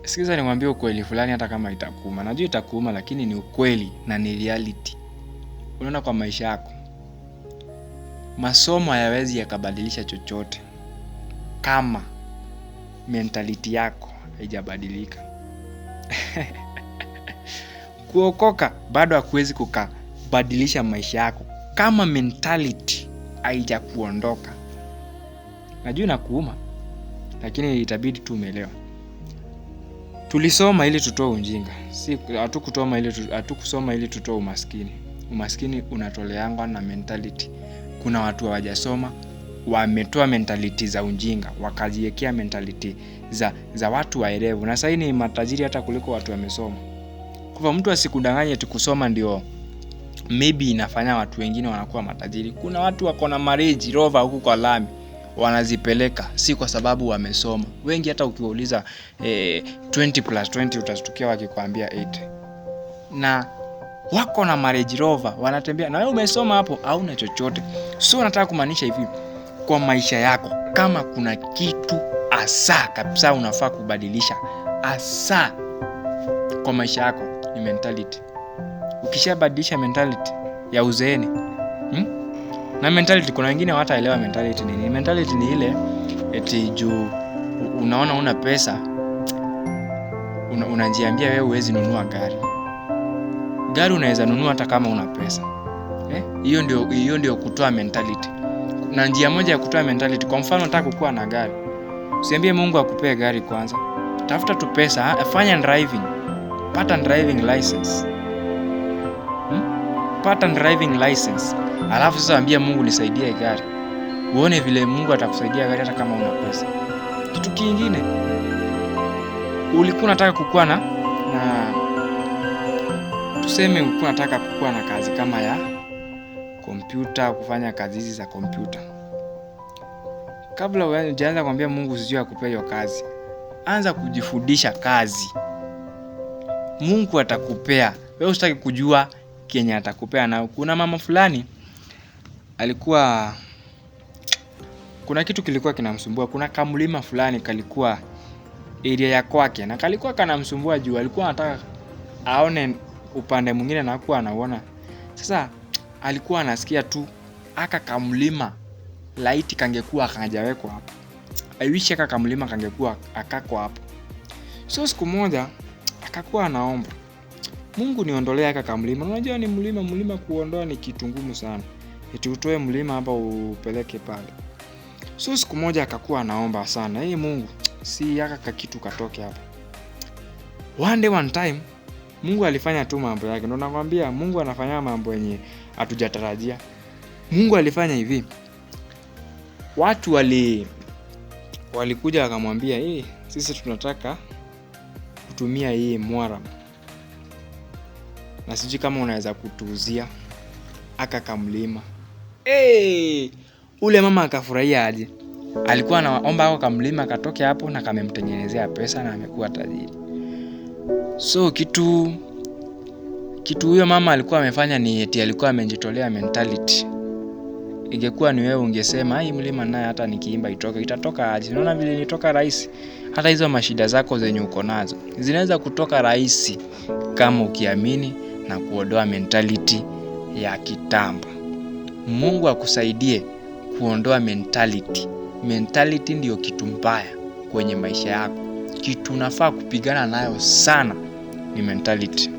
Sikiza nikwambie ukweli fulani, hata kama itakuuma. Najua itakuuma, lakini ni ukweli na ni reality. Unaona, kwa maisha yako masomo hayawezi yakabadilisha chochote kama mentality yako haijabadilika. Kuokoka bado hakuwezi kukabadilisha maisha yako kama mentality haijakuondoka. Najua inakuuma, lakini itabidi tu umeelewa. Tulisoma ili tutoe ujinga. Hatukusoma ili tutoe umaskini. Umaskini unatoleangwa na mentality. Kuna watu hawajasoma, wametoa mentality za ujinga, wakajiwekea mentality za watu waerevu. Na sasa ni matajiri hata kuliko watu wamesoma. Kwa mtu asikudanganye eti kusoma ndio maybe inafanya watu wengine wanakuwa matajiri. Kuna watu wako na marriage rover huku kwa lami wanazipeleka, si kwa sababu wamesoma. Wengi hata ukiwauliza 20+20 utashtukia wakikwambia 8. Na wako na marriage rover wanatembea, na wewe umesoma hapo hauna chochote. So nataka kumaanisha hivi, kwa maisha yako kama kuna kitu hasa kabisa unafaa kubadilisha hasa kwa maisha yako ni mentality. Ukishabadilisha mentality ya uzeeni, na mentality, kuna wengine hawataelewa mentality nini. Mentality ni ile eti juu unaona una pesa unajiambia wewe huwezi nunua gari. Gari unaweza nunua hata kama una pesa. Hiyo ndio kutoa mentality. Na njia moja ya kutoa mentality, kwa mfano unataka kukuwa na gari. Usiambie Mungu akupee gari kwanza. Tafuta tu pesa, fanya driving. Pata driving license. Pata driving license. Alafu sasa ambia Mungu nisaidie gari. Uone vile Mungu atakusaidia gari hata kama una pesa. Kitu kingine, ulikuwa unataka kukuwa na tuseme ulikuwa unataka kukuwa na kazi kama ya kompyuta, kufanya kazi hizi za kompyuta. Kabla hujaanza kumwambia Mungu usijue akupee hiyo kazi, anza kujifundisha kazi. Mungu atakupea. Wewe usitaki kujua Kenya atakupea. Na kuna mama fulani kuna kitu kilikuwa kinamsumbua. Kuna kamlima fulani kalikuwa area ya kwake, na kalikuwa kanamsumbua juu alikuwa anataka aone upande mwingine na hakuwa anaona. Sasa alikuwa anasikia tu aka kamlima laiti kangekuwa kangajawekwa hapo. I wish aka kamlima kangekuwa akako hapo. So siku moja akakuwa anaomba, Mungu niondolee aka kamlima. Unajua ni mlima kuondoa ni kitu ngumu sana. Eti utoe mlima hapa upeleke pale. So siku moja akakuwa anaomba sana, Mungu, si aka kitu katoke hapa. One time Mungu alifanya tu mambo yake. Ndio nakwambia Mungu anafanya mambo yenye hatujatarajia. Mungu alifanya hivi. Watu walikuja wakamwambia, sisi tunataka kutumia hii Muharram. Na sijui kama unaweza kutuuzia aka kamlima. Ule mama akafurahia aje. Alikuwa anaomba aka kamlima katoke hapo na kamemtengenezea pesa na amekuwa tajiri. So kitu huyo mama alikuwa amefanya ni eti alikuwa amejitolea mentality. Ingekuwa ni wewe ungesema mlima naye hata nikiimba itatoka aje. Unaona vile nitoka rahisi. Hata hizo mashida zako zenye uko nazo zinaweza kutoka rahisi kama ukiamini na kuondoa mentality ya kitambo. Mungu akusaidie kuondoa mentality. Mentality ndio kitu mbaya kwenye maisha yako. Kitu unafaa kupigana nayo sana ni mentality.